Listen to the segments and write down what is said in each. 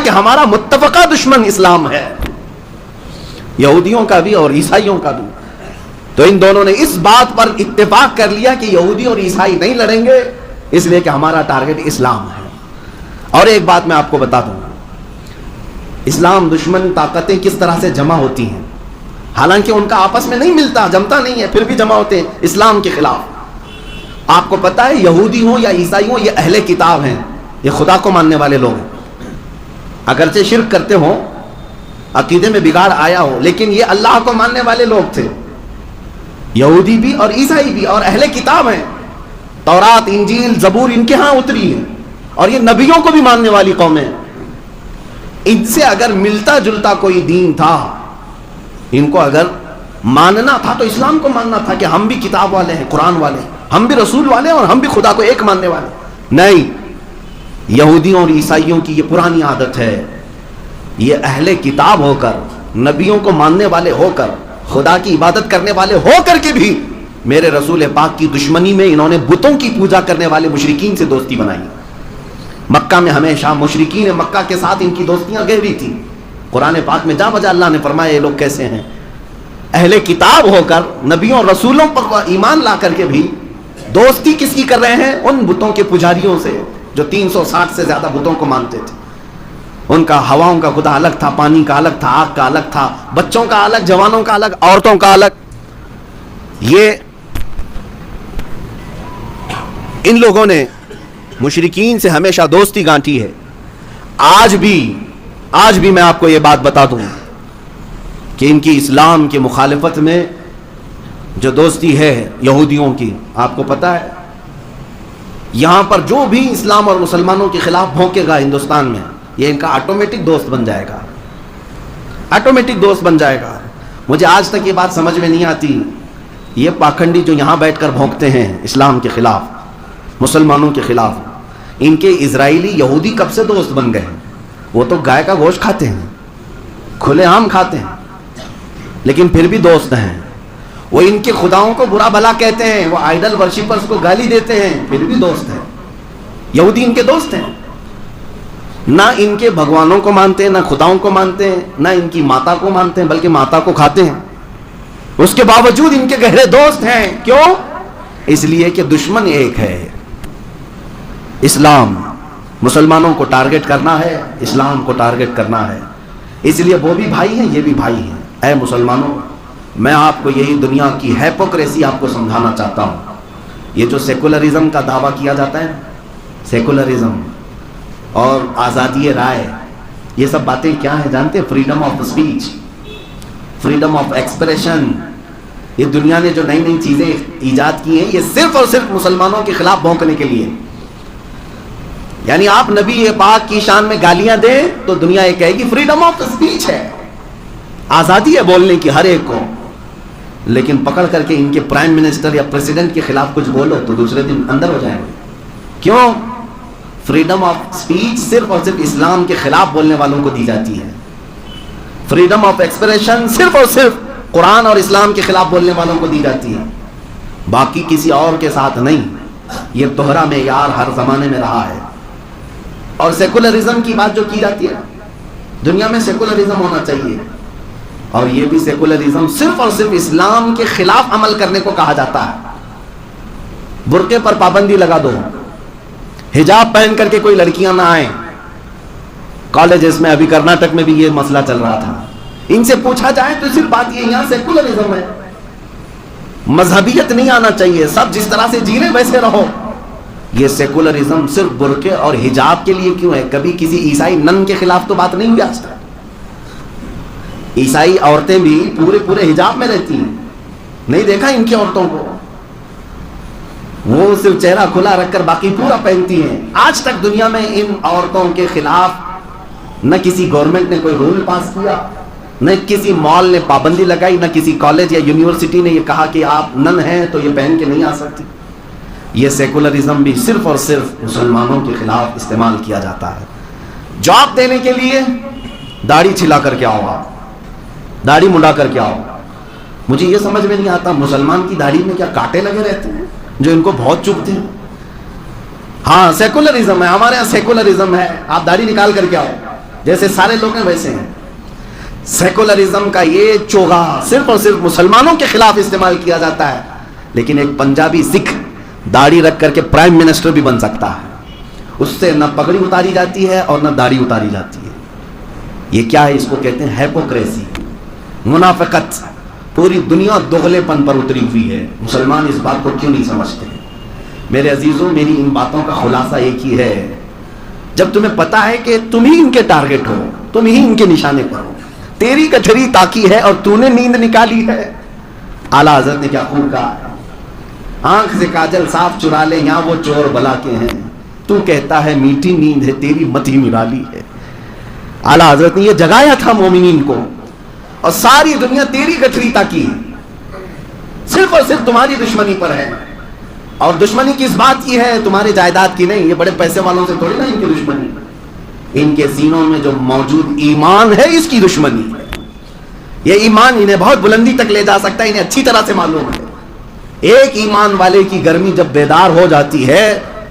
کہ ہمارا متفقہ دشمن اسلام ہے، یہودیوں کا بھی اور عیسائیوں کا بھی. تو ان دونوں نے اس بات پر اتفاق کر لیا کہ یہودی اور عیسائی نہیں لڑیں گے، اس لیے کہ ہمارا ٹارگٹ اسلام ہے. اور ایک بات میں آپ کو بتا دوں، اسلام دشمن طاقتیں کس طرح سے جمع ہوتی ہیں. حالانکہ ان کا آپس میں نہیں ملتا، جمتا نہیں ہے، پھر بھی جمع ہوتے ہیں اسلام کے خلاف. آپ کو پتا ہے یہودی ہوں یا عیسائی ہوں، یہ اہل کتاب ہیں، یہ خدا کو ماننے والے لوگ ہیں. اگرچہ شرک کرتے ہوں، عقیدے میں بگاڑ آیا ہو، لیکن یہ اللہ کو ماننے والے لوگ تھے. یہودی بھی اور عیسائی بھی، اور اہل کتاب ہیں. تورات، انجیل، زبور ان کے ہاں اتری ہے، اور یہ نبیوں کو بھی ماننے والی قوم ہے. ان سے اگر ملتا جلتا کوئی دین تھا، ان کو اگر ماننا تھا تو اسلام کو ماننا تھا کہ ہم بھی کتاب والے ہیں، قرآن والے ہیں، ہم بھی رسول والے ہیں، اور ہم بھی خدا کو ایک ماننے والے. نہیں، یہودیوں اور عیسائیوں کی یہ پرانی عادت ہے. یہ اہل کتاب ہو کر، نبیوں کو ماننے والے ہو کر، خدا کی عبادت کرنے والے ہو کر کے بھی میرے رسول پاک کی دشمنی میں انہوں نے بتوں کی پوجا کرنے والے مشرکین سے دوستی بنائی. مکہ میں ہمیشہ مشرکین مکہ کے ساتھ ان کی دوستیاں گہری تھیں. قرآن پاک میں جا بجا اللہ نے فرمایا یہ لوگ کیسے ہیں، اہل کتاب ہو کر نبیوں اور رسولوں پر ایمان لا کر کے بھی دوستی کس کی کر رہے ہیں؟ ان بتوں کے پجاریوں سے جو 360 سے زیادہ بتوں کو مانتے تھے. ان کا ہواؤں کا خدا الگ تھا، پانی کا الگ تھا، آگ کا الگ تھا، بچوں کا الگ، جوانوں کا الگ، عورتوں کا الگ. یہ ان لوگوں نے مشرکین سے ہمیشہ دوستی گانٹھی ہے. آج بھی میں آپ کو یہ بات بتا دوں کہ ان کی اسلام کی مخالفت میں جو دوستی ہے یہودیوں کی، آپ کو پتا ہے یہاں پر جو بھی اسلام اور مسلمانوں کے خلاف بھونکے گا ہندوستان میں، یہ ان کا آٹومیٹک دوست بن جائے گا، آٹومیٹک دوست بن جائے گا. مجھے آج تک یہ بات سمجھ میں نہیں آتی، یہ پاکھنڈی جو یہاں بیٹھ کر بھونکتے ہیں اسلام کے خلاف، مسلمانوں کے خلاف، ان کے اسرائیلی یہودی کب سے دوست بن گئے ہیں؟ وہ تو گائے کا گوشت کھاتے ہیں، کھلے عام کھاتے ہیں، لیکن پھر بھی دوست ہیں. وہ ان کے خداؤں کو برا بھلا کہتے ہیں، وہ آئیڈل ورشپرز کو گالی دیتے ہیں، پھر بھی دوست ہیں. یہودی ان کے دوست ہیں. نہ ان کے بھگوانوں کو مانتے ہیں، نہ خداؤں کو مانتے ہیں، نہ ان کی ماتا کو مانتے ہیں، بلکہ ماتا کو کھاتے ہیں. اس کے باوجود ان کے گہرے دوست ہیں. کیوں؟ اس لیے کہ دشمن ایک ہے، اسلام. مسلمانوں کو ٹارگٹ کرنا ہے، اسلام کو ٹارگٹ کرنا ہے. اس لیے وہ بھی بھائی ہیں، یہ بھی بھائی ہیں. اے مسلمانوں، میں آپ کو یہی دنیا کی ہیپوکریسی آپ کو سمجھانا چاہتا ہوں. یہ جو سیکولرزم کا دعویٰ کیا جاتا ہے، سیکولرزم اور آزادی رائے، یہ سب باتیں کیا ہیں جانتے ہیں؟ Freedom of speech, freedom of expression. یہ دنیا نے جو نئی نئی چیزیں ایجاد کی ہیں، یہ صرف اور صرف مسلمانوں کے خلاف بھونکنے کے لیے. یعنی آپ نبی پاک کی شان میں گالیاں دیں تو دنیا یہ کہے گی فریڈم آف اسپیچ ہے، آزادی ہے بولنے کی ہر ایک کو. لیکن پکڑ کر کے ان کے پرائم منسٹر یا پریزیڈنٹ کے خلاف کچھ بولو تو دوسرے دن اندر ہو جائیں گے. کیوں؟ فریڈم آف اسپیچ صرف اور صرف اسلام کے خلاف بولنے والوں کو دی جاتی ہے. فریڈم آف ایکسپریشن صرف اور صرف قرآن اور اسلام کے خلاف بولنے والوں کو دی جاتی ہے، باقی کسی اور کے ساتھ نہیں. یہ دوہرا معیار ہر زمانے میں رہا ہے. اور سیکولرزم کی بات جو کی جاتی ہے، دنیا میں سیکولرزم ہونا چاہیے، اور یہ بھی سیکولرزم صرف اور صرف اسلام کے خلاف عمل کرنے کو کہا جاتا ہے. برقعے پر پابندی لگا دو، حجاب پہن کر کے کوئی لڑکیاں نہ آئیں. کالجز میں ابھی کرناٹک میں بھی یہ مسئلہ چل رہا تھا. ان سے پوچھا جائے تو صرف بات یہ یہاں سیکولرزم ہے، مذہبیت نہیں آنا چاہیے، سب جس طرح سے جی رہے ویسے رہو. یہ سیکولرزم صرف برقعے اور حجاب کے لیے کیوں ہے؟ کبھی کسی عیسائی نن کے خلاف تو بات نہیں ہوئی آج تک. عیسائی عورتیں بھی پورے حجاب میں رہتی ہیں، نہیں دیکھا ان کی عورتوں کو؟ وہ صرف چہرہ کھلا رکھ کر باقی پورا پہنتی ہیں. آج تک دنیا میں ان عورتوں کے خلاف نہ کسی گورنمنٹ نے کوئی رول پاس کیا، نہ کسی مال نے پابندی لگائی، نہ کسی کالج یا یونیورسٹی نے یہ کہا کہ آپ نن ہیں تو یہ پہن کے نہیں آ سکتی. یہ سیکولرزم بھی صرف اور صرف مسلمانوں کے خلاف استعمال کیا جاتا ہے. جاب دینے کے لیے داڑھی چھلا کر کے آؤ، آپ داڑھی منڈا کر کے آؤ. مجھے یہ سمجھ میں نہیں آتا مسلمان کی داڑھی میں کیا کانٹے لگے رہتے ہیں جو ان کو بہت چبھتے ہیں؟ ہاں سیکولرزم ہے، ہمارے یہاں سیکولرزم ہے، آپ داڑھی نکال کر کے آؤ. جیسے سارے لوگ ہیں ویسے ہیں. سیکولرزم کا یہ چوغا صرف اور صرف مسلمانوں کے خلاف استعمال کیا جاتا ہے، لیکن ایک پنجابی سکھ داڑھی رکھ کر کے پرائم منسٹر بھی بن سکتا ہے. اس سے نہ پگڑی اتاری جاتی ہے اور نہ داڑھی اتاری جاتی ہے. یہ کیا ہے؟ اس کو کہتے ہیں ہیپوکریسی، منافقت. پوری دنیا دوغلے پن پر اتری ہوئی ہے. مسلمان اس بات کو کیوں نہیں سمجھتے؟ میرے عزیزوں، میری ان باتوں کا خلاصہ ایک ہی ہے. جب تمہیں پتا ہے کہ تم ہی ان کے ٹارگٹ ہو، تم ہی ان کے نشانے پر ہو، تیری کچھری تاکی ہے اور تو نے نیند نکالی ہے. اعلیٰ حضرت نے کیا خوب کہا، آنکھ سے کاجل صاف چرا لے یہاں وہ چور بلا کے ہیں، تو کہتا ہے میٹھی نیند ہے تیری مت ہی نرالی ہے. اعلیٰ حضرت نے یہ جگایا تھا مومنین کو، اور ساری دنیا تیری کچھری تاکی صرف اور صرف تمہاری دشمنی پر ہے. اور دشمنی کس بات کی ہے؟ تمہاری جائیداد کی نہیں. یہ بڑے پیسے والوں سے تھوڑی نا ان کی دشمنی، ان کے سینوں میں جو موجود ایمان ہے اس کی دشمنی ہے. یہ ایمان انہیں بہت بلندی تک لے جا سکتا ہے، انہیں اچھی طرح سے معلوم ہے. ایک ایمان والے کی گرمی جب بیدار ہو جاتی ہے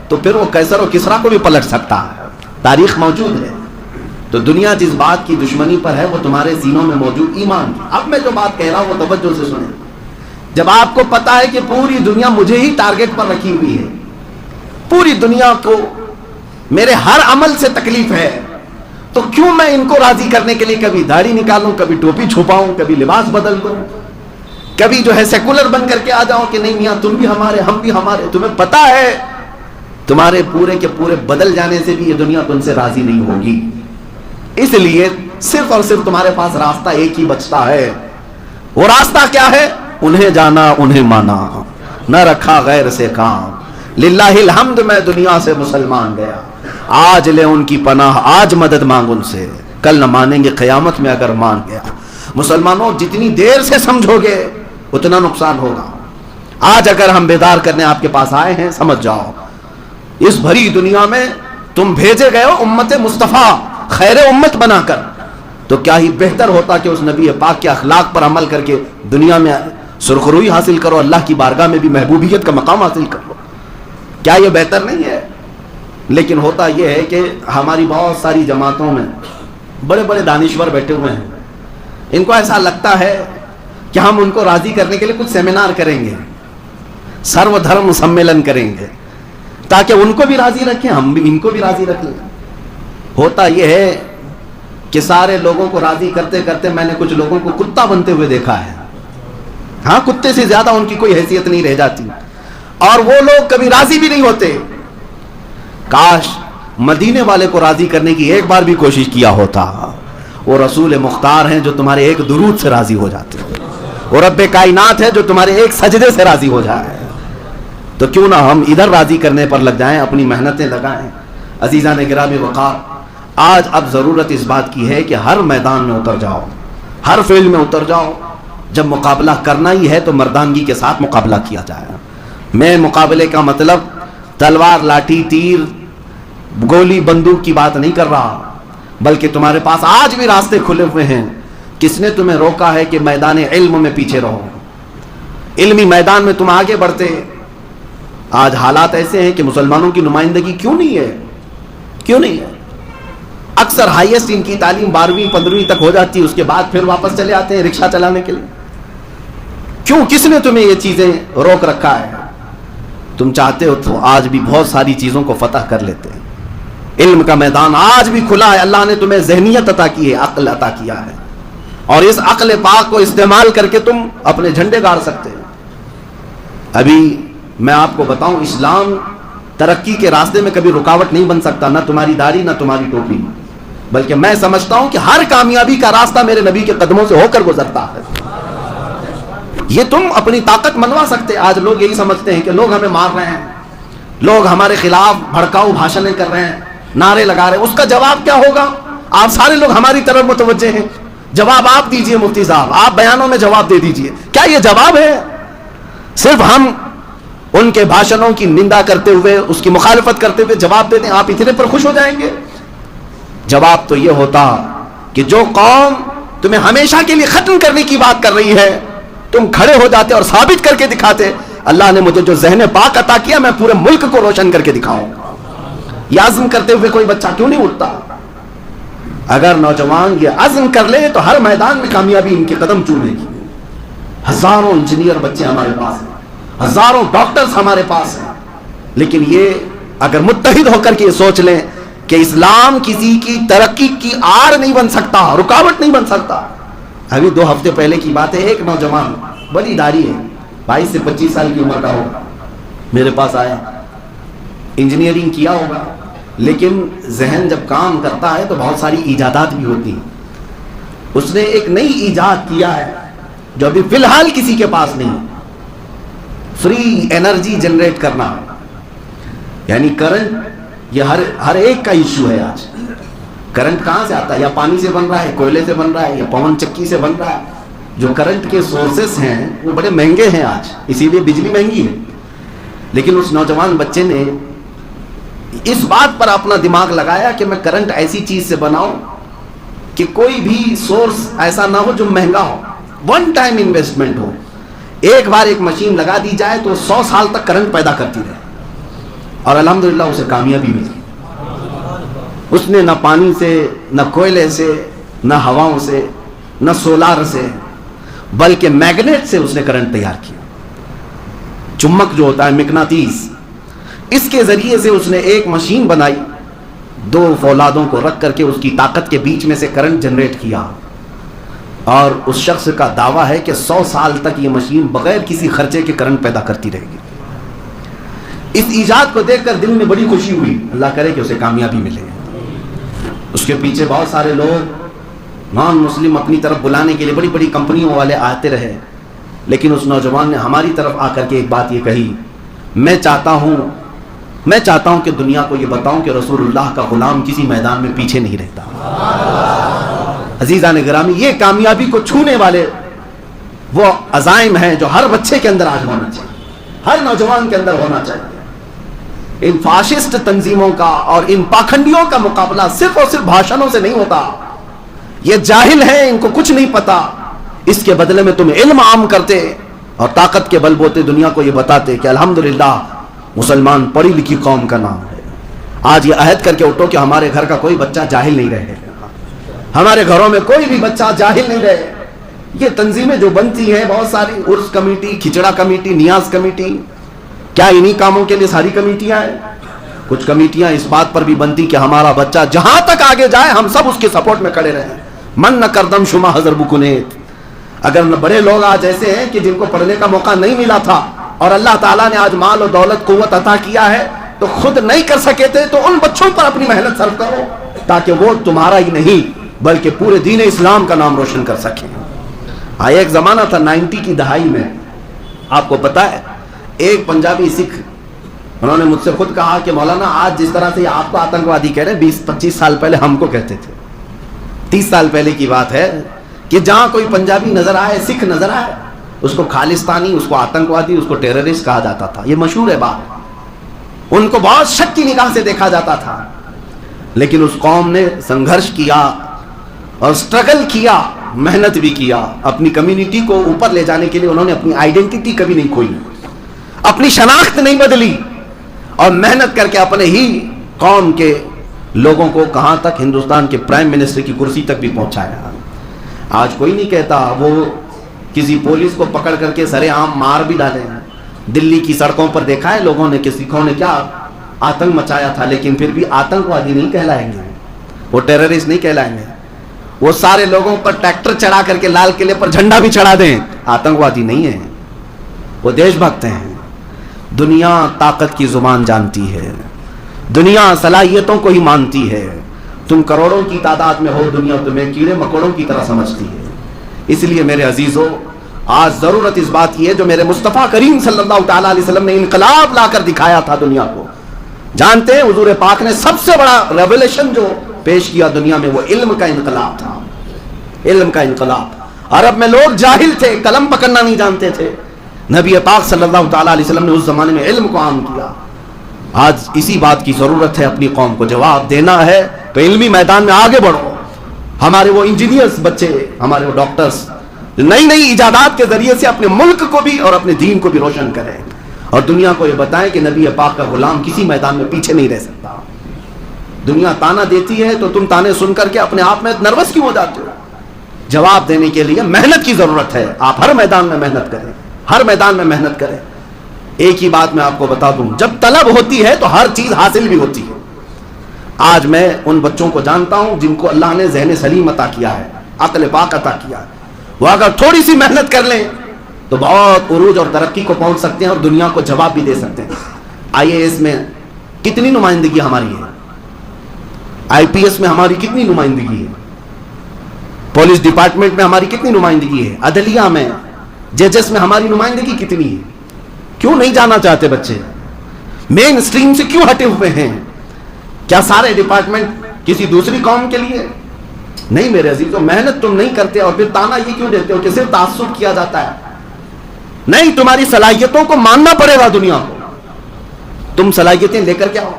تو پھر وہ کیسر و کسرا کو بھی پلٹ سکتا ہے. تاریخ موجود ہے. تو دنیا جس بات کی دشمنی پر ہے وہ تمہارے سینوں میں موجود ایمان. اب میں جو بات کہہ رہا ہوں وہ توجہ سے سنیں. جب آپ کو پتا ہے کہ پوری دنیا مجھے ہی ٹارگٹ پر رکھی ہوئی ہے، پوری دنیا کو میرے ہر عمل سے تکلیف ہے، تو کیوں میں ان کو راضی کرنے کے لیے کبھی داڑھی نکالوں، کبھی ٹوپی چھپاؤں، کبھی لباس بدل دوں، کبھی جو ہے سیکولر بن کر کے آ جاؤں کہ نہیں میاں تم بھی ہمارے ہم بھی ہمارے. تمہیں پتا ہے تمہارے پورے کے پورے بدل جانے سے بھی یہ دنیا تم سے راضی نہیں ہوگی. اس لیے صرف اور صرف تمہارے پاس راستہ ایک ہی بچتا ہے. وہ راستہ کیا ہے؟ انہیں جانا انہیں مانا، نہ رکھا غیر سے کام. للہ الحمد میں دنیا سے مسلمان گیا، آج لے ان کی پناہ، آج مدد مانگ ان سے، کل نہ مانیں گے قیامت میں اگر مان گیا. مسلمانوں جتنی دیر سے سمجھو گے اتنا نقصان ہوگا. آج اگر ہم بیدار کرنے آپ کے پاس آئے ہیں، سمجھ جاؤ اس بھری دنیا میں تم بھیجے گئے ہو امت مصطفیٰ خیر امت بنا کر، تو کیا ہی بہتر ہوتا کہ اس نبی پاک کے اخلاق پر عمل کر کے دنیا میں سرخروئی حاصل کرو، اللہ کی بارگاہ میں بھی محبوبیت کا مقام حاصل کرو. کیا یہ بہتر نہیں ہے؟ لیکن ہوتا یہ ہے کہ ہماری بہت ساری جماعتوں میں بڑے بڑے دانشور بیٹھے ہوئے ہیں. ان کو ایسا لگتا ہے کہ ہم ان کو راضی کرنے کے لیے کچھ سیمینار کریں گے، سرو دھرم سمیلن کریں گے تاکہ ان کو بھی راضی رکھیں، ہم بھی ان کو بھی راضی رکھ لیں. ہوتا یہ ہے کہ سارے لوگوں کو راضی کرتے کرتے میں نے کچھ لوگوں کو کتا بنتے ہوئے دیکھا ہے. ہاں، کتے سے زیادہ ان کی کوئی حیثیت نہیں رہ جاتی، اور وہ لوگ کبھی راضی بھی نہیں ہوتے. کاش مدینے والے کو راضی کرنے کی ایک بار بھی کوشش کیا ہوتا. وہ رسول مختار ہیں جو تمہارے ایک درود سے راضی ہو جاتے ہیں، وہ رب کائنات ہے جو تمہارے ایک سجدے سے راضی ہو جائے. تو کیوں نہ ہم ادھر راضی کرنے پر لگ جائیں، اپنی محنتیں لگائیں. عزیزان گرامی وقار، آج اب ضرورت اس بات کی ہے کہ ہر میدان میں اتر جاؤ، ہر فیلڈ میں اتر جاؤ. جب مقابلہ کرنا ہی ہے تو مردانگی کے ساتھ مقابلہ کیا جائے. میں مقابلے کا مطلب تلوار، لاٹھی، تیر، گولی، بندوق کی بات نہیں کر رہا، بلکہ تمہارے پاس آج بھی راستے کھلے ہوئے ہیں. کس نے تمہیں روکا ہے کہ میدان علم میں پیچھے رہو؟ علمی میدان میں تم آگے بڑھتے. آج حالات ایسے ہیں کہ مسلمانوں کی نمائندگی کیوں نہیں ہے؟ کیوں نہیں ہے؟ اکثر ہائیسٹ ان کی تعلیم 12ویں 15ویں تک ہو جاتی ہے، اس کے بعد پھر واپس چلے آتے ہیں رکشہ چلانے کے لیے. کیوں؟ کس نے تمہیں یہ چیزیں روک رکھا ہے؟ تم چاہتے ہو تو آج بھی بہت ساری چیزوں کو فتح کر لیتے ہیں. علم کا میدان آج بھی کھلا ہے. اللہ نے تمہیں ذہنیت عطا کی ہے، عقل عطا کیا ہے، اور اس عقل پاک کو استعمال کر کے تم اپنے جھنڈے گاڑ سکتے ہیں. ابھی میں آپ کو بتاؤں، اسلام ترقی کے راستے میں کبھی رکاوٹ نہیں بن سکتا، نہ تمہاری داڑھی نہ تمہاری ٹوپی، بلکہ میں سمجھتا ہوں کہ ہر کامیابی کا راستہ میرے نبی کے قدموں سے ہو کر گزرتا ہے. یہ تم اپنی طاقت منوا سکتے. آج لوگ یہی سمجھتے ہیں کہ لوگ ہمیں مار رہے ہیں، لوگ ہمارے خلاف بھڑکاؤ بھاشنیں کر رہے ہیں، نعرے لگا رہے ہیں. اس کا جواب کیا ہوگا؟ آپ سارے لوگ ہماری طرف متوجہ ہیں. جواب آپ دیجئے مفتی صاحب، آپ بیانوں میں جواب دے دیجئے. کیا یہ جواب ہے؟ صرف ہم ان کے بھاشنوں کی نندا کرتے ہوئے، اس کی مخالفت کرتے ہوئے جواب دیتے ہیں، آپ اتنے پر خوش ہو جائیں گے؟ جواب تو یہ ہوتا کہ جو قوم تمہیں ہمیشہ کے لیے ختم کرنے کی بات کر رہی ہے، تم کھڑے ہو جاتے اور ثابت کر کے دکھاتے، اللہ نے مجھے جو ذہن پاک عطا کیا میں پورے ملک کو روشن کر کے دکھاؤں. یہ عزم کرتے ہوئے کوئی بچہ کیوں نہیں اٹھتا؟ اگر نوجوان یہ عزم کر لے تو ہر میدان میں کامیابی ان کے قدم چومے گی. ہزاروں انجینئر بچے ہمارے پاس ہیں, ہزاروں ڈاکٹرز ہمارے پاس ہیں, لیکن یہ اگر متحد ہو کر کے یہ سوچ لیں کہ اسلام کسی کی ترقی کی آڑ نہیں بن سکتا, رکاوٹ نہیں بن سکتا. ابھی 2 ہفتے پہلے کی بات ہے, ایک نوجوان بڑی داڑھی ہے, 22 سے 25 سال کی عمر کا ہوگا, میرے پاس آیا. انجینئرنگ کیا ہوگا, لیکن ذہن جب کام کرتا ہے تو بہت ساری ایجادات بھی ہوتی ہیں. اس نے ایک نئی ایجاد کیا ہے جو ابھی فی الحال کسی کے پاس نہیں, فری انرجی جنریٹ کرنا. یعنی کرنٹ یہ ہر ایک کا ایشو ہے آج. کرنٹ کہاں سے آتا ہے؟ یا پانی سے بن رہا ہے, کوئلے سے بن رہا ہے, یا پون چکی سے بن رہا ہے. جو کرنٹ کے سورسز ہیں وہ بڑے مہنگے ہیں آج, اسی لیے بجلی مہنگی ہے. لیکن اس نوجوان بچے نے اس بات پر اپنا دماغ لگایا کہ میں کرنٹ ایسی چیز سے بناؤں کہ کوئی بھی سورس ایسا نہ ہو جو مہنگا ہو, ون ٹائم انویسٹمنٹ ہو. ایک بار ایک مشین لگا دی جائے تو 100 سال تک کرنٹ پیدا کرتی رہے. اور الحمدللہ اسے کامیابی ملی. اس نے نہ پانی سے, نہ کوئلے سے, نہ ہواؤں سے, نہ سولار سے, بلکہ میگنیٹ سے اس نے کرنٹ تیار کیا. چمک جو ہوتا ہے, مقناطیس, اس کے ذریعے سے اس نے ایک مشین بنائی, 2 فولادوں کو رکھ کر کے اس کی طاقت کے بیچ میں سے کرنٹ جنریٹ کیا. اور اس شخص کا دعویٰ ہے کہ 100 سال تک یہ مشین بغیر کسی خرچے کے کرنٹ پیدا کرتی رہے گی. اس ایجاد کو دیکھ کر دل میں بڑی خوشی ہوئی. اللہ کرے کہ اسے کامیابی ملے. اس کے پیچھے بہت سارے لوگ نان مسلم اپنی طرف بلانے کے لیے بڑی بڑی کمپنیوں والے آتے رہے, لیکن اس نوجوان نے ہماری طرف آ کر کے ایک بات یہ کہی, میں چاہتا ہوں کہ دنیا کو یہ بتاؤں کہ رسول اللہ کا غلام کسی میدان میں پیچھے نہیں رہتا. عزیزان گرامی, یہ کامیابی کو چھونے والے وہ عزائم ہیں جو ہر بچے کے اندر آج ہونا چاہیے, ہر نوجوان کے اندر ہونا چاہیے. ان فاشسٹ تنظیموں کا اور ان پاکھنڈیوں کا مقابلہ صرف اور صرف بھاشنوں سے نہیں ہوتا. یہ جاہل ہیں, ان کو کچھ نہیں پتا. اس کے بدلے میں تم علم عام کرتے اور طاقت کے بل بوتے دنیا کو یہ بتاتے کہ الحمدللہ مسلمان پڑھی لکھی قوم کا نام ہے. آج یہ عہد کر کے اٹھو کہ ہمارے گھر کا کوئی بچہ جاہل نہیں رہے, ہمارے گھروں میں کوئی بھی بچہ جاہل نہیں رہے. یہ تنظیمیں جو بنتی ہیں بہت ساری, عرس کمیٹی, کھچڑا کمیٹی, نیاز کمیٹی, کیا انہی کاموں کے لیے ساری کمیٹیاں ہیں؟ کچھ کمیٹیاں اس بات پر بھی بنتی کہ ہمارا بچہ جہاں تک آگے جائے ہم سب اس کے سپورٹ میں کھڑے رہیں. من نہ کردم شما حضر بکنیت. اگر بڑے لوگ آج ایسے ہیں کہ جن کو پڑھنے کا موقع نہیں ملا تھا اور اللہ تعالیٰ نے آج مال و دولت قوت عطا کیا ہے تو خود نہیں کر سکے تھے, تو ان بچوں پر اپنی محنت صرف کرو تاکہ وہ تمہارا ہی نہیں بلکہ پورے دین اسلام کا نام روشن کر سکیں. ایک زمانہ تھا 90 کی دہائی میں, آپ کو پتا ہے, ایک پنجابی سکھ, انہوں نے مجھ سے خود کہا کہ مولانا آج جس طرح سے آپ کو آتنکوادی کہہ رہے ہیں 20-25 سال پہلے ہم کو کہتے تھے. 30 سال پہلے کی بات ہے کہ جہاں کوئی پنجابی نظر آئے, سکھ نظر آئے, اس کو خالستانی, اس کو آتنکوادی, اس کو ٹیررسٹ کہا جاتا تھا. یہ مشہور ہے بات. ان کو بہت شک کی نگاہ سے دیکھا جاتا تھا. لیکن اس قوم نے سنگھرش کیا اور سٹرگل کیا, محنت بھی کیا. اپنی کمیونٹی کو اوپر لے جانے کے لیے انہوں نے اپنی آئیڈینٹی کبھی نہیں کھوئی, اپنی شناخت نہیں بدلی, اور محنت کر کے اپنے ہی قوم کے لوگوں کو کہاں تک, ہندوستان کے پرائم منسٹر کی کرسی تک بھی پہنچایا. آج کوئی نہیں کہتا وہ کسی پولیس کو پکڑ کر کے سرے عام مار بھی ڈالے ہیں. دلی کی سڑکوں پر دیکھا ہے لوگوں نے کہ سکھوں نے کیا آتنک مچایا تھا, لیکن پھر بھی آتنکوادی نہیں کہلائیں گے, وہ ٹیررسٹ نہیں کہلائیں گے. وہ سارے لوگوں پر ٹریکٹر چڑھا کر کے لال قلعے پر جھنڈا بھی چڑھا دیں, آتنکوادی نہیں ہیں, وہ دیش بھکت ہیں. دنیا طاقت کی زبان جانتی ہے, دنیا صلاحیتوں کو ہی مانتی ہے. تم کروڑوں کی تعداد میں ہو, دنیا تمہیں کیڑے مکوڑوں کی طرح سمجھتی ہے. اس لیے میرے عزیزوں, آج ضرورت اس بات کی ہے جو میرے مصطفیٰ کریم صلی اللہ تعالیٰ علیہ وسلم نے انقلاب لا کر دکھایا تھا دنیا کو. جانتے ہیں حضور پاک نے سب سے بڑا ریولیشن جو پیش کیا دنیا میں وہ علم کا انقلاب تھا. علم کا انقلاب. عرب میں لوگ جاہل تھے, قلم پکڑنا نہیں جانتے تھے. نبی پاک صلی اللہ تعالیٰ علیہ وسلم نے اس زمانے میں علم کو عام کیا. آج اسی بات کی ضرورت ہے, اپنی قوم کو جواب دینا ہے تو علمی میدان میں آگے بڑھو. ہمارے وہ انجینئرز بچے, ہمارے وہ ڈاکٹرز نئی نئی ایجادات کے ذریعے سے اپنے ملک کو بھی اور اپنے دین کو بھی روشن کریں, اور دنیا کو یہ بتائیں کہ نبی پاک کا غلام کسی میدان میں پیچھے نہیں رہ سکتا. دنیا تانا دیتی ہے تو تم تانے سن کر کے اپنے آپ میں نروس کیوں ہو جاتے ہو؟ جواب دینے کے لیے محنت کی ضرورت ہے. آپ ہر میدان میں محنت کریں, ہر میدان میں محنت کریں. ایک ہی بات میں آپ کو بتا دوں, جب طلب ہوتی ہے تو ہر چیز حاصل بھی ہوتی ہے. آج میں ان بچوں کو جانتا ہوں جن کو اللہ نے ذہن سلیم عطا کیا ہے, عقل پاک عطا کیا ہے. وہ اگر تھوڑی سی محنت کر لیں تو بہت عروج اور ترقی کو پہنچ سکتے ہیں اور دنیا کو جواب بھی دے سکتے ہیں. آئی اے ایس میں کتنی نمائندگی ہماری ہے, آئی پی ایس میں ہماری کتنی نمائندگی ہے, پولیس ڈپارٹمنٹ میں ہماری کتنی نمائندگی ہے, عدلیہ میں, ججز میں ہماری نمائندگی کتنی ہے. کیوں نہیں جانا چاہتے بچے؟ مین اسٹریم سے کیوں ہٹے ہوئے ہیں؟ کیا سارے ڈپارٹمنٹ کسی دوسری قوم کے لیے؟ نہیں میرے عزیزو, محنت تم نہیں کرتے اور پھر تانا یہ کیوں دیتے ہو کہ صرف تعصب کیا جاتا ہے؟ نہیں, تمہاری صلاحیتوں کو ماننا پڑے گا دنیا کو. تم صلاحیتیں لے کر کے آؤ.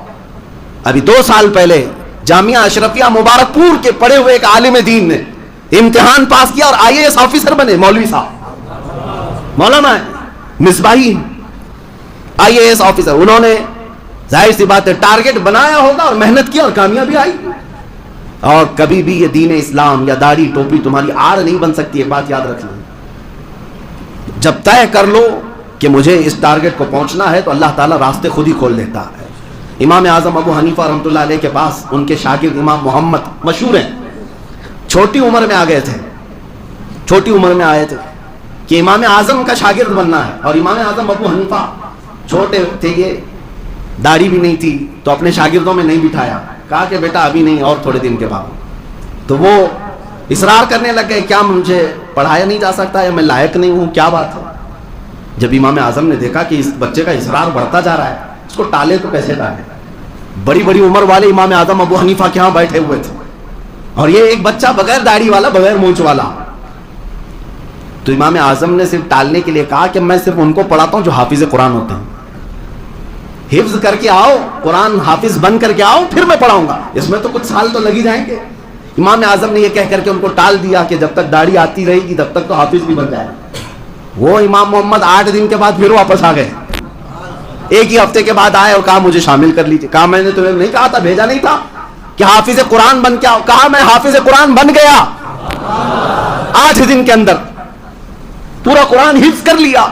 ابھی 2 سال پہلے جامعہ اشرفیہ مبارک پور کے پڑھے ہوئے ایک عالم دین نے امتحان پاس کیا اور آئی اے ایس آفیسر بنے. مولوی صاحب, مولانا مصباحی, آئی اے ایس آفیسر. انہوں نے ظاہر سی بات ہے ٹارگٹ بنایا ہوگا اور محنت کیا اور کامیابی آئی. اور کبھی بھی یہ دین اسلام یا داڑھی ٹوپی تمہاری آڑ نہیں بن سکتی. ایک بات یاد رکھنا, جب طے کر لو کہ مجھے اس ٹارگٹ کو پہنچنا ہے تو اللہ تعالیٰ راستے خود ہی کھول دیتا ہے. امام اعظم ابو حنیفہ رحمۃ اللہ علیہ کے پاس ان کے شاگرد امام محمد مشہور ہیں, چھوٹی عمر میں آ گئے تھے, چھوٹی عمر میں آئے تھے کہ امام اعظم کا شاگرد بننا ہے. اور امام اعظم ابو حنیفہ چھوٹے تھے, یہ داڑھی بھی نہیں تھی, تو اپنے شاگردوں میں نہیں بٹھایا, کہا کہ بیٹا ابھی نہیں, اور تھوڑے دن کے بعد. تو وہ اصرار کرنے لگ گئے, کیا مجھے پڑھایا نہیں جا سکتا یا میں لائق نہیں ہوں, کیا بات ہے؟ جب امام اعظم نے دیکھا کہ اس بچے کا اصرار بڑھتا جا رہا ہے, اس کو ٹالے تو کیسے ٹالے. بڑی بڑی عمر والے امام اعظم ابو حنیفہ کے ہاں بیٹھے ہوئے تھے اور یہ ایک بچہ بغیر داڑھی والا, بغیر مونچھ والا. تو امام اعظم نے صرف ٹالنے کے لیے کہا کہ میں صرف ان کو پڑھاتا ہوں جو حافظ قرآن ہوتے ہیں. حفظ کر کے آؤ, قرآن حافظ بن کر کے آؤ, پھر میں پڑھاؤں گا. اس میں تو کچھ سال تو لگ ہی جائیں گے. امام اعظم نے یہ کہہ کر کے ان کو ٹال دیا کہ جب تک داڑھی آتی رہے گی تب تک تو حافظ بھی بن جائے. وہ امام محمد 8 دن کے بعد پھر واپس آ گئے. ایک ہی ہفتے کے بعد آئے اور کہا مجھے شامل کر لیجیے. کہا میں نے تمہیں نہیں کہا تھا, بھیجا نہیں تھا کہ حافظ قرآن بن کے آؤ؟ کہا میں حافظ قرآن بن گیا. 8 دن کے اندر پورا قرآن حفظ کر لیا.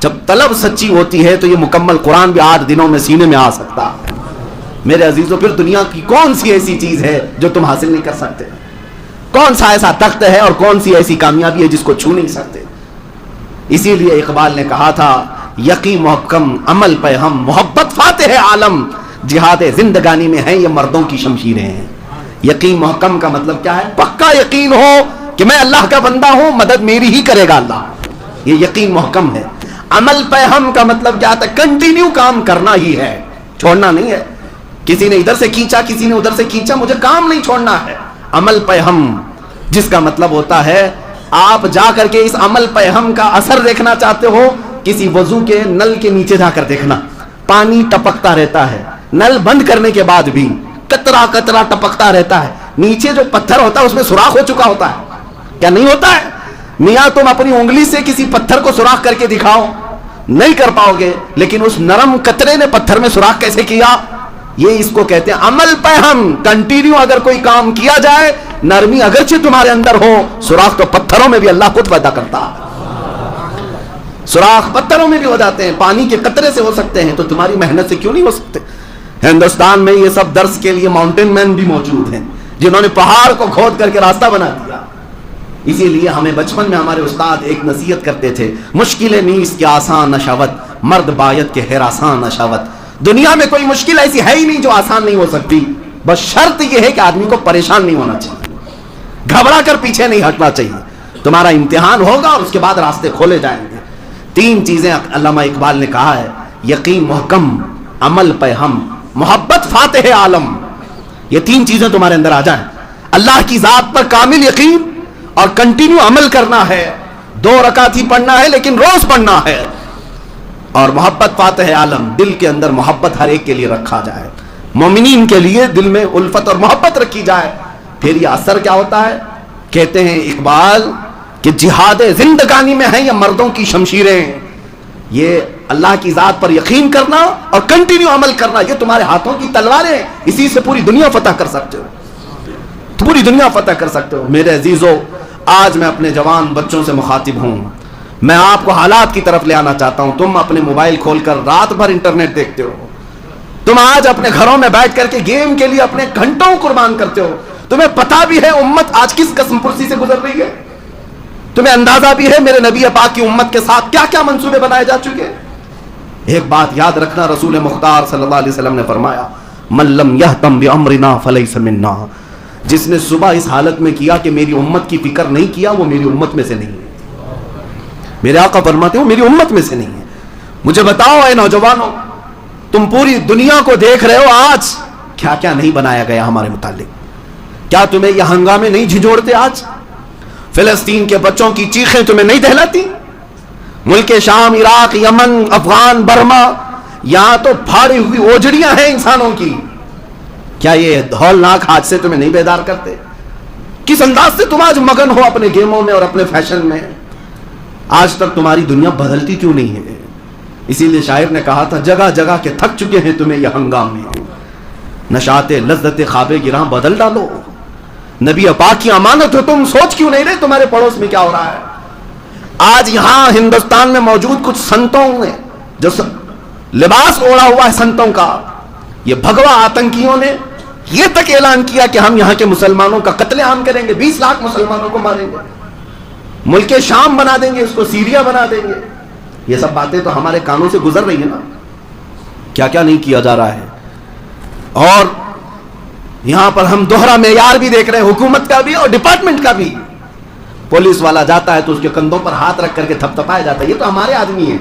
جب طلب سچی ہوتی ہے تو یہ مکمل قرآن بھی 8 دنوں میں سینے میں آ سکتا ہے. میرے عزیزوں, پھر دنیا کی کون سی ایسی چیز ہے جو تم حاصل نہیں کر سکتے؟ کون سا ایسا تخت ہے اور کون سی ایسی کامیابی ہے جس کو چھو نہیں سکتے؟ اسی لیے اقبال نے کہا تھا, یقین محکم عمل پہ ہم, محبت فاتح عالم, جہاد زندگانی میں ہیں یہ مردوں کی شمشیریں ہیں. یقین محکم کا مطلب کیا ہے؟ پکا یقین ہو کہ میں اللہ کا بندہ ہوں, مدد میری ہی کرے گا اللہ. یہ یقین محکم ہے. عمل پہ ہم کا مطلب کیا ہے؟ کنٹینیو کام کرنا ہی ہے, چھوڑنا نہیں ہے. کسی نے ادھر سے کھینچا, کسی نے ادھر سے کھینچا, مجھے کام نہیں چھوڑنا ہے. عمل پہ ہم, جس کا مطلب ہوتا ہے آپ جا کر کے اس عمل پہ ہم کا اثر دیکھنا چاہتے ہو, کسی وضو کے نل کے نیچے جا کر دیکھنا, پانی ٹپکتا رہتا ہے, نل بند کرنے کے بعد بھی قطرہ قطرہ ٹپکتا رہتا ہے. نیچے جو پتھر ہوتا ہے اس میں سوراخ ہو چکا ہوتا ہے, کیا نہیں ہوتا ہے؟ میاں تم اپنی انگلی سے کسی پتھر کو سوراخ کر کے دکھاؤ, نہیں کر پاؤ گے, لیکن اس نرم قطرے نے پتھر میں سوراخ کیسے کیا؟ یہ اس کو کہتے ہیں عمل پہ ہم. کنٹینیو اگر کوئی کام کیا جائے, نرمی اگرچہ تمہارے اندر ہو, سوراخ تو پتھروں میں بھی اللہ خود پیدا کرتا ہے. سوراخ پتھروں میں بھی ہو جاتے ہیں, پانی کے قطرے سے ہو سکتے ہیں, تو تمہاری محنت سے کیوں نہیں ہو سکتے؟ ہندوستان میں یہ سب درس کے لیے ماؤنٹین مین بھی موجود ہیں جنہوں نے پہاڑ کو کھود کر کے راستہ بنا دیا. اسی لیے ہمیں بچپن میں ہمارے استاد ایک نصیحت کرتے تھے, مشکل نیست کہ آسان نشاوت, مرد باید کہ حراسان نشاوت. دنیا میں کوئی مشکل ایسی ہے ہی نہیں جو آسان نہیں ہو سکتی, بس شرط یہ ہے کہ آدمی کو پریشان نہیں ہونا چاہیے, گھبرا کر پیچھے نہیں ہٹنا چاہیے. تمہارا امتحان ہوگا اور اس کے بعد راستے کھولے جائیں گے. 3 چیزیں علامہ اقبال نے کہا ہے, یقین محکم, عمل پہ ہم, محبت فاتح عالم. یہ 3 چیزیں تمہارے اندر آ جائیں, اللہ کی ذات پر کامل یقین اور کنٹینیو عمل کرنا ہے, 2 رکعت ہی پڑھنا ہے لیکن روز پڑھنا ہے, اور محبت فاتح عالم, دل کے اندر محبت ہر ایک کے لیے رکھا جائے, مومنین کے لیے دل میں الفت اور محبت رکھی جائے. پھر یہ اثر کیا ہوتا ہے؟ کہتے ہیں اقبال کہ جہاد زندگانی میں ہیں یہ مردوں کی شمشیریں. یہ اللہ کی ذات پر یقین کرنا اور کنٹینیو عمل کرنا، یہ تمہارے ہاتھوں کی تلواریں ہیں، اسی سے پوری دنیا فتح کر سکتے ہو، پوری دنیا فتح کر سکتے ہو۔ میرے عزیزو، آج میں اپنے جوان بچوں سے مخاطب ہوں، میں آپ کو حالات کی طرف لے آنا چاہتا ہوں۔ تم اپنے موبائل کھول کر رات بھر انٹرنیٹ دیکھتے ہو، تم آج اپنے گھروں میں بیٹھ کر کے گیم کے لیے اپنے گھنٹوں قربان کرتے ہو، تمہیں پتہ بھی ہے امت آج کس قسم پرسی سے گزر رہی ہے، تمہیں اندازہ بھی ہے میرے نبی پاک کی امت کے ساتھ کیا کیا منصوبے بنائے جا چکے ہیں۔ ایک بات یاد رکھنا، رسول مختار صلی اللہ علیہ وسلم نے فرمایا، من لم یہتم بامرنا فلیس منا، جس نے صبح اس حالت میں کیا کہ میری امت کی فکر نہیں کیا، وہ میری امت میں سے نہیں ہے۔ میرے آقا فرماتے ہیں وہ میری امت میں سے نہیں ہے۔ مجھے بتاؤ اے نوجوانوں، تم پوری دنیا کو دیکھ رہے ہو، آج کیا کیا نہیں بنایا گیا ہمارے متعلق، کیا تمہیں یہ ہنگامے نہیں جھنجھوڑتے؟ آج فلسطین کے بچوں کی چیخیں تمہیں نہیں دہلاتی؟ ملک شام، عراق، یمن، افغان، برما، یہاں تو پھاڑی ہوئی اوجڑیاں ہیں انسانوں کی، کیا یہ ہولناک حادثے تمہیں نہیں بیدار کرتے؟ کس انداز سے تم آج مگن ہو اپنے گیموں میں اور اپنے فیشن میں؟ آج تک تمہاری دنیا بدلتی کیوں نہیں ہے؟ اسی لیے شاعر نے کہا تھا، جگہ جگہ کے تھک چکے ہیں تمہیں یہ ہنگامے، نشاط لذت خواب گراں بدل ڈالو۔ نبی پاک کی امانت ہو، تم سوچ کیوں نہیں رہے تمہارے پڑوس میں کیا ہو رہا ہے؟ آج یہاں ہندوستان میں موجود کچھ سنتوں نے جو لباس اوڑا ہوا ہے سنتوں کا، یہ بھگوا آتنکیوں نے یہ تک اعلان کیا کہ ہم یہاں کے مسلمانوں کا قتل عام کریں گے، 20 لاکھ مسلمانوں کو ماریں گے، ملک شام بنا دیں گے، اس کو سیریا بنا دیں گے۔ یہ سب باتیں تو ہمارے کانوں سے گزر رہی ہیں نا، کیا کیا نہیں کیا جا رہا ہے۔ اور یہاں پر ہم دوہرا معیار بھی دیکھ رہے ہیں، حکومت کا بھی اور ڈپارٹمنٹ کا بھی۔ پولیس والا جاتا ہے تو اس کے کندھوں پر ہاتھ رکھ کر کے تھپ تھپایا جاتا ہے، یہ تو ہمارے آدمی ہیں،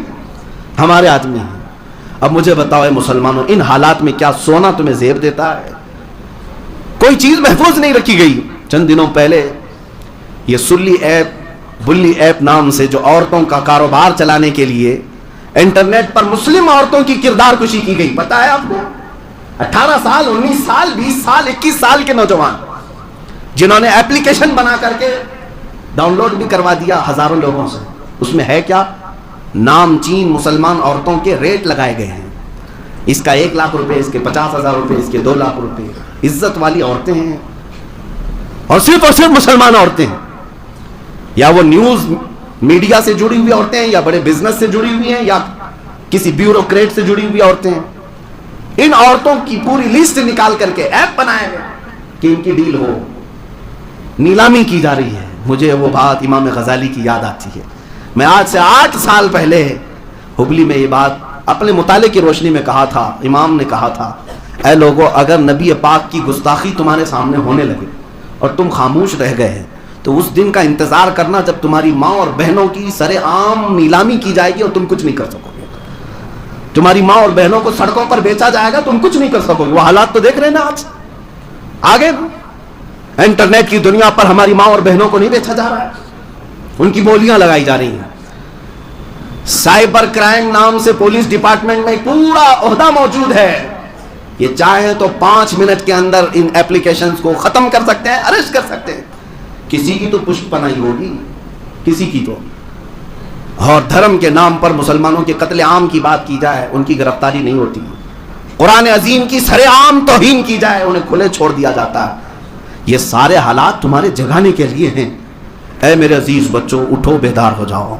ہمارے آدمی ہیں۔ اب مجھے بتاؤ اے مسلمانوں، ان حالات میں کیا سونا تمہیں زیب دیتا ہے؟ کوئی چیز محفوظ نہیں رکھی گئی۔ چند دنوں پہلے یہ سلی ایپ، بلی ایپ نام سے جو عورتوں کا کاروبار چلانے کے لیے انٹرنیٹ پر مسلم عورتوں کی کردار کشی کی گئی، پتہ ہے آپ کو؟ 18 سال، 19 سال، 20 سال، 21 سال کے نوجوان جنہوں نے ایپلیکیشن بنا کر کے ڈاؤن لوڈ بھی کروا دیا ہزاروں لوگوں سے۔ اس میں ہے کیا؟ نام چین مسلمان عورتوں کے ریٹ لگائے گئے ہیں، اس کا 1 لاکھ روپے، اس کے 50,000 روپے، اس کے 2 لاکھ روپے۔ عزت والی عورتیں ہیں اور صرف مسلمان عورتیں ہیں، یا وہ نیوز میڈیا سے جڑی ہوئی عورتیں ہیں، یا بڑے بزنس سے جڑی ہوئی ہیں، یا کسی بیوروکریٹ سے جڑی ہوئی عورتیں ہیں۔ ان عورتوں کی پوری لسٹ نکال کر کے ایپ بنایا گیا کہ ان کی ڈیل ہو، نیلامی کی جا رہی ہے۔ مجھے وہ بات امام غزالی کی یاد آتی ہے۔ میں آج سے 8 سال پہلے ہبلی میں یہ بات اپنے مطالعے کی روشنی میں کہا تھا۔ امام نے کہا تھا، اے لوگو، اگر نبی پاک کی گستاخی تمہارے سامنے ہونے لگے اور تم خاموش رہ گئے تو اس دن کا انتظار کرنا جب تمہاری ماں اور بہنوں کی سر عام نیلامی کی جائے گی اور تم کچھ نہیں کر سکو گے۔ تمہاری ماں اور بہنوں کو سڑکوں پر بیچا جائے گا، تم کچھ نہیں کر سکو گے۔ وہ حالات تو دیکھ رہے ہیں نا آج آگے نا، انٹرنیٹ کی دنیا پر ہماری ماں اور بہنوں کو نہیں بیچا جا رہا ہے، ان کی بولیاں لگائی جا رہی ہیں۔ سائبر کرائم نام سے پولیس ڈپارٹمنٹ میں ایک پورا عہدہ موجود ہے، یہ چاہیں تو 5 منٹ کے اندر ان ایپلیکیشنز کو ختم کر سکتے ہیں، اریسٹ کر سکتے ہیں۔ کسی کی تو پشت پناہی ہوگی، کسی کی تو۔ اور دھرم کے نام پر مسلمانوں کے قتل عام کی بات کی جائے، ان کی گرفتاری نہیں ہوتی۔ قرآن عظیم کی سر عام توہین کی جائے، انہیں کھلے چھوڑ دیا جاتا ہے۔ یہ سارے حالات تمہارے جگانے کے لیے ہیں۔ اے میرے عزیز بچوں، اٹھو، بیدار ہو جاؤ۔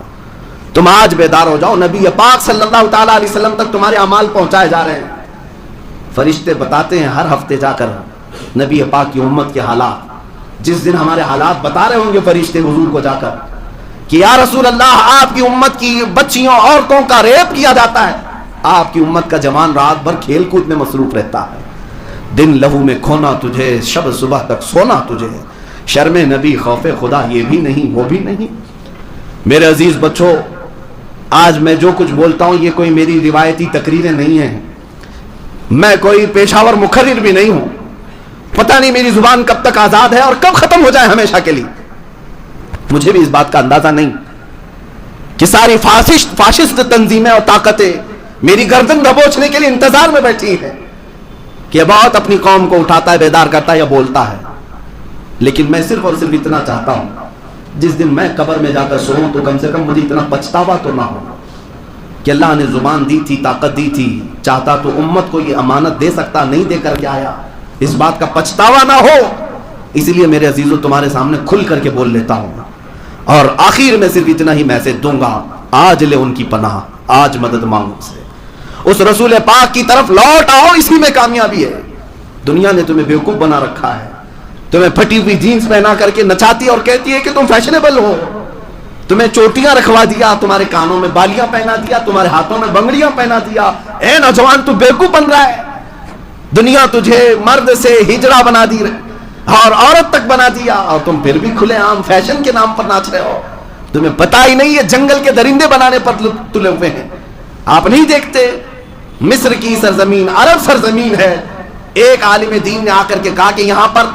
تم آج بیدار ہو جاؤ۔ نبی پاک صلی اللہ تعالیٰ علیہ وسلم تک تمہارے اعمال پہنچائے جا رہے ہیں۔ فرشتے بتاتے ہیں ہر ہفتے جا کر نبی پاک کی امت کے حالات۔ جس دن ہمارے حالات بتا رہے ہوں گے فرشتے حضور کو جا کر کہ یا رسول اللہ، آپ کی امت کی بچیوں، عورتوں کا ریپ کیا جاتا ہے، آپ کی امت کا جوان رات بھر کھیل کود میں مصروف رہتا ہے، دن لہو میں کھونا تجھے، شب صبح تک سونا تجھے، شرم نبی خوف خدا یہ بھی نہیں وہ بھی نہیں۔ میرے عزیز بچوں، آج میں جو کچھ بولتا ہوں یہ کوئی میری روایتی تقریریں نہیں ہیں، میں کوئی پیشاور مقرر بھی نہیں ہوں، پتہ نہیں میری زبان کب تک آزاد ہے اور کب ختم ہو جائے ہمیشہ کے لیے، مجھے بھی اس بات کا اندازہ نہیں کہ ساری فاشسٹ تنظیمیں اور طاقتیں میری گردن دبوچنے کے لیے انتظار میں بیٹھی ہیں کہ بہت اپنی قوم کو اٹھاتا ہے، بیدار کرتا ہے یا بولتا ہے۔ لیکن میں صرف اور صرف اتنا چاہتا ہوں، جس دن میں قبر میں جا کر سوؤں تو کم سے کم مجھے اتنا پچھتاوا تو نہ ہو کہ اللہ نے زبان دی تھی، طاقت دی تھی، چاہتا تو امت کو یہ امانت دے سکتا، نہیں دے کر کے آیا، اس بات کا پچھتاوا نہ ہو، اس لیے میرے عزیزو تمہارے سامنے کھل کر کے بول لیتا ہوں، اور آخر میں صرف اتنا ہی میسج دوں گا، آج لے ان کی پناہ، آج مدد مانگو سے، اس رسول پاک کی طرف لوٹ آؤ، اسی میں کامیابی ہے۔ دنیا نے تمہیں بیوقوف بنا رکھا ہے، تمہیں پھٹی ہوئی جینس پہنا کر کے نچاتی اور کہتی ہے کہ تم فیشنیبل ہو، تمہیں چوٹیاں رکھوا دیا، تمہارے کانوں میں بالیاں پہنا دیا، تمہارے ہاتھوں میں بنگڑیاں پہنا دیا، اے نوجوان تو بیوقوف بن رہا ہے، دنیا تجھے مرد سے ہجڑا بنا دی اور عورت تک بنا دیا، اور تم پھر بھی کھلے عام فیشن کے نام پر ناچ رہے ہو، تمہیں پتہ ہی نہیں ہے جنگل کے درندے بنانے پر تلے ہوئے ہیں، آپ نہیں دیکھتے مصر کی سرزمین عرب سرزمین ہے، ایک عالم دین نے آ کر کے کہا کہ یہاں پر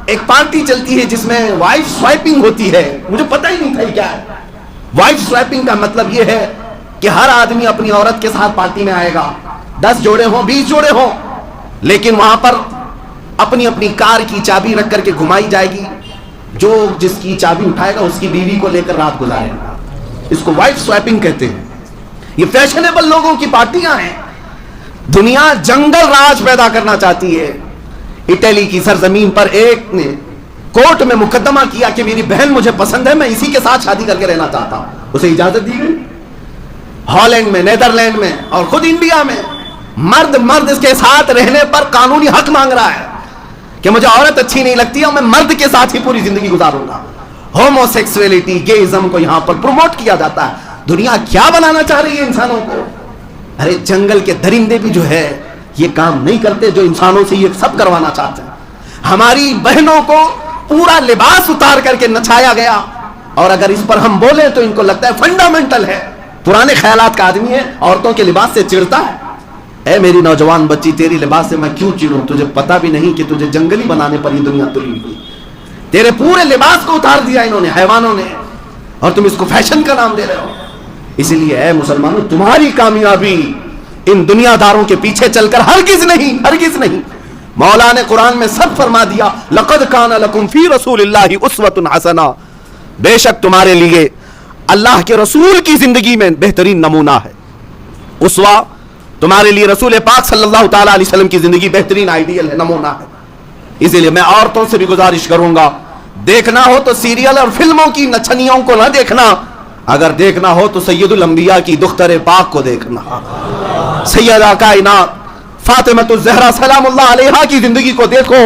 ایک پارٹی چلتی ہے جس میں وائف سوائپنگ ہوتی ہے، مجھے پتہ ہی نہیں تھا یہ کیا ہے۔ وائف سوائپنگ کا مطلب یہ ہے کہ ہر آدمی اپنی عورت کے ساتھ پارٹی میں آئے گا، 10 جوڑے ہوں 20 جوڑے ہوں، لیکن وہاں پر اپنی اپنی کار کی چابی رکھ کر کے گھمائی جائے گی، جو جس کی چابی اٹھائے گا اس کی بیوی کو لے کر رات گزارے گا، اس کو وائف سوائپنگ کہتے ہیں۔ یہ فیشنیبل لوگوں کی پارٹیاں ہیں۔ دنیا جنگل راج پیدا کرنا چاہتی ہے۔ اٹلی کی سرزمین پر ایک نے کورٹ میں مقدمہ کیا کہ میری بہن مجھے پسند ہے، میں اسی کے ساتھ شادی کر کے رہنا چاہتا ہوں، اسے اجازت دی گئی۔ ہالینڈ میں، نیدرلینڈ میں اور خود انڈیا میں مرد اس کے ساتھ رہنے پر قانونی حق مانگ رہا ہے کہ مجھے عورت اچھی نہیں لگتی اور میں مرد کے ساتھ ہی پوری زندگی گزاروں گا۔ ہومو سیکسولیٹی، گےازم کو یہاں پر پروموٹ کیا جاتا ہے۔ دنیا کیا بنانا چاہ رہی ہے انسانوں کو؟ ارے جنگل کے درندے بھی جو ہے یہ کام نہیں کرتے جو انسانوں سے یہ سب کروانا چاہتے ہیں۔ ہماری بہنوں کو پورا لباس اتار کر کے نچایا گیا، اور اگر اس پر ہم بولیں تو ان کو لگتا ہے فنڈامنٹل ہے، پرانے خیالات کا آدمی ہے، عورتوں کے لباس سے چڑھتا ہے۔ اے میری نوجوان بچی، تیری لباس سے میں کیوں چڑھوں؟ تجھے پتہ بھی نہیں کہ تجھے جنگلی بنانے پر یہ دنیا تلی ہوئی، تیرے پورے لباس کو اتار دیا انہوں نے، حیوانوں نے، اور تم اس کو فیشن کا نام دے رہے ہو۔ اس لیے اے مسلمانوں، تمہاری کامیابی ان دنیا داروں کے پیچھے چل کر ہرگز نہیں، ہرگز نہیں۔ مولا نے قرآن میں سب فرما دیا، لقد کان لکم فی رسول اللہ اسوۃ حسنہ، بے شک تمہارے لیے اللہ کے رسول کی زندگی میں بہترین نمونہ ہے۔ اسوہ تمہارے لیے رسول پاک صلی اللہ تعالی علیہ وسلم کی زندگی بہترین آئیڈیل ہے، نمونہ ہے۔ اسی لیے میں عورتوں سے بھی گزارش کروں گا، دیکھنا ہو تو سیریل اور فلموں کی نچنیوں کو نہ دیکھنا، اگر دیکھنا ہو تو سید الانبیاء کی دختر پاک کو دیکھنا، سیدہ کائنات فاطمۃ الزہرا سلام اللہ علیہا کی زندگی کو دیکھو،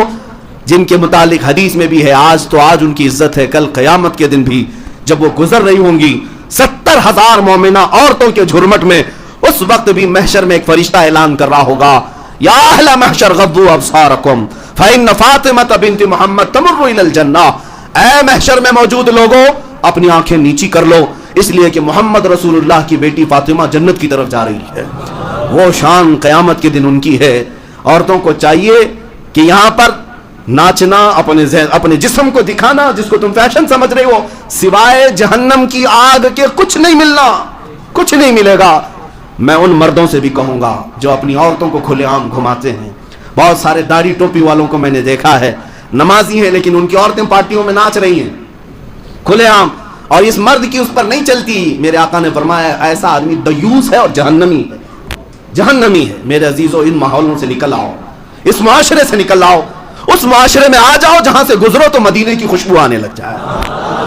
جن کے متعلق حدیث میں بھی ہے آج تو آج ان کی عزت ہے، کل قیامت کے دن بھی جب وہ گزر رہی ہوں گی 70,000 مومنہ عورتوں کے جھرمٹ میں، اس وقت بھی محشر میں ایک فرشتہ اعلان کر رہا ہوگا، یا اہل محشر غضوا ابصارکم فإن فاطمۃ بنت محمد تمر الی الجنہ، اے محشر میں موجود لوگوں اپنی آنکھیں نیچی کر لو، اس لیے کہ محمد رسول اللہ کی بیٹی فاطمہ جنت کی طرف جا رہی ہے۔ وہ شان قیامت کے دن ان کی ہے۔ عورتوں کو چاہیے کہ یہاں پر ناچنا، اپنے جسم کو دکھانا جس کو تم فیشن سمجھ رہے ہو، سوائے جہنم کی آگ کے کچھ نہیں ملنا، کچھ نہیں ملے گا۔ میں ان مردوں سے بھی کہوں گا جو اپنی عورتوں کو کھلے عام گھماتے ہیں، بہت سارے داڑھی ٹوپی والوں کو میں نے دیکھا ہے، نمازی ہیں لیکن ان کی عورتیں پارٹیوں میں ناچ رہی ہیں کھلے عام، اور اس مرد کی اس پر نہیں چلتی۔ میرے آقا نے فرمایا ایسا آدمی دیوس ہے اور جہنمی ہے، جہنمی ہے۔ میرے عزیزو، ان ماحولوں سے نکل آؤ، اس معاشرے سے نکل آؤ، اس معاشرے میں آ جاؤ جہاں سے گزرو تو مدینے کی خوشبو آنے لگ جائے،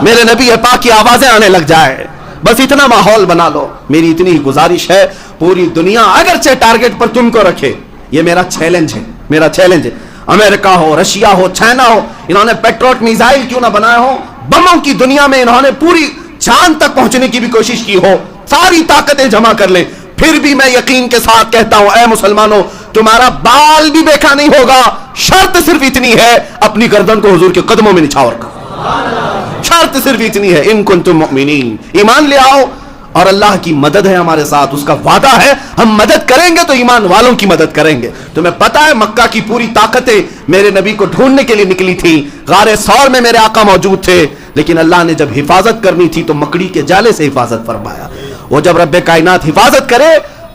میرے نبی پاک کی آوازیں آنے لگ جائے، بس اتنا ماحول بنا لو۔ میری اتنی ہی گزارش ہے، پوری دنیا اگرچہ ٹارگٹ پر تم کو رکھے، یہ میرا چیلنج ہے، میرا چیلنج ہے، امریکہ ہو، رشیا ہو، چائنا ہو، انہوں نے پیٹروٹ میزائل کیوں نہ بنائے ہو، بموں کی دنیا میں انہوں نے پوری چاند تک پہنچنے کی بھی کوشش کی ہو، ساری طاقتیں جمع کر لیں، پھر بھی میں یقین کے ساتھ کہتا ہوں اے مسلمانوں، تمہارا بال بھی بیکھا نہیں ہوگا، شرط صرف اتنی ہے اپنی گردن کو حضور کے قدموں میں نچھاور کرو، شرط صرف اتنی ہے، ان کنتم مؤمنین، ایمان لے آؤ، اور اللہ کی مدد ہے ہمارے ساتھ، اس کا وعدہ ہے ہم مدد کریں گے تو ایمان والوں کی مدد کریں گے۔ تمہیں پتہ ہے مکہ کی پوری طاقتیں میرے نبی کو ڈھونڈنے کے لیے نکلی تھی، غار ثور میں میرے آقا موجود تھے، لیکن اللہ نے جب حفاظت کرنی تھی تو مکڑی کے جالے سے حفاظت فرمایا۔ وہ جب رب کائنات حفاظت کرے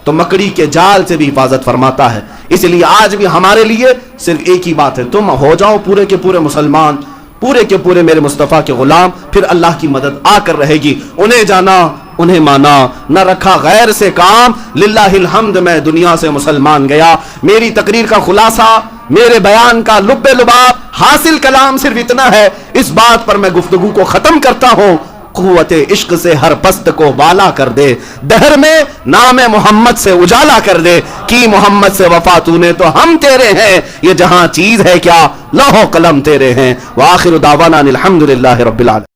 تو مکڑی کے جال سے بھی حفاظت فرماتا ہے۔ اس لیے آج بھی ہمارے لیے صرف ایک ہی بات ہے، تم ہو جاؤ پورے کے پورے مسلمان، پورے کے پورے میرے مصطفیٰ کے غلام، پھر اللہ کی مدد آ کر رہے گی۔ انہیں جانا، انہیں مانا، نہ رکھا غیر سے کام، للہ الحمد میں دنیا سے مسلمان گیا۔ میری تقریر کا خلاصہ، میرے بیان کا لب لباب، حاصل کلام صرف اتنا ہے، اس بات پر میں گفتگو کو ختم کرتا ہوں، قوت عشق سے ہر پست کو بالا کر دے، دہر میں نام محمد سے اجالا کر دے، کی محمد سے وفا تو نے تو ہم تیرے ہیں، یہ جہاں چیز ہے کیا لوح و قلم تیرے ہیں۔ وآخر دعوانا الحمدللہ رب العالمین۔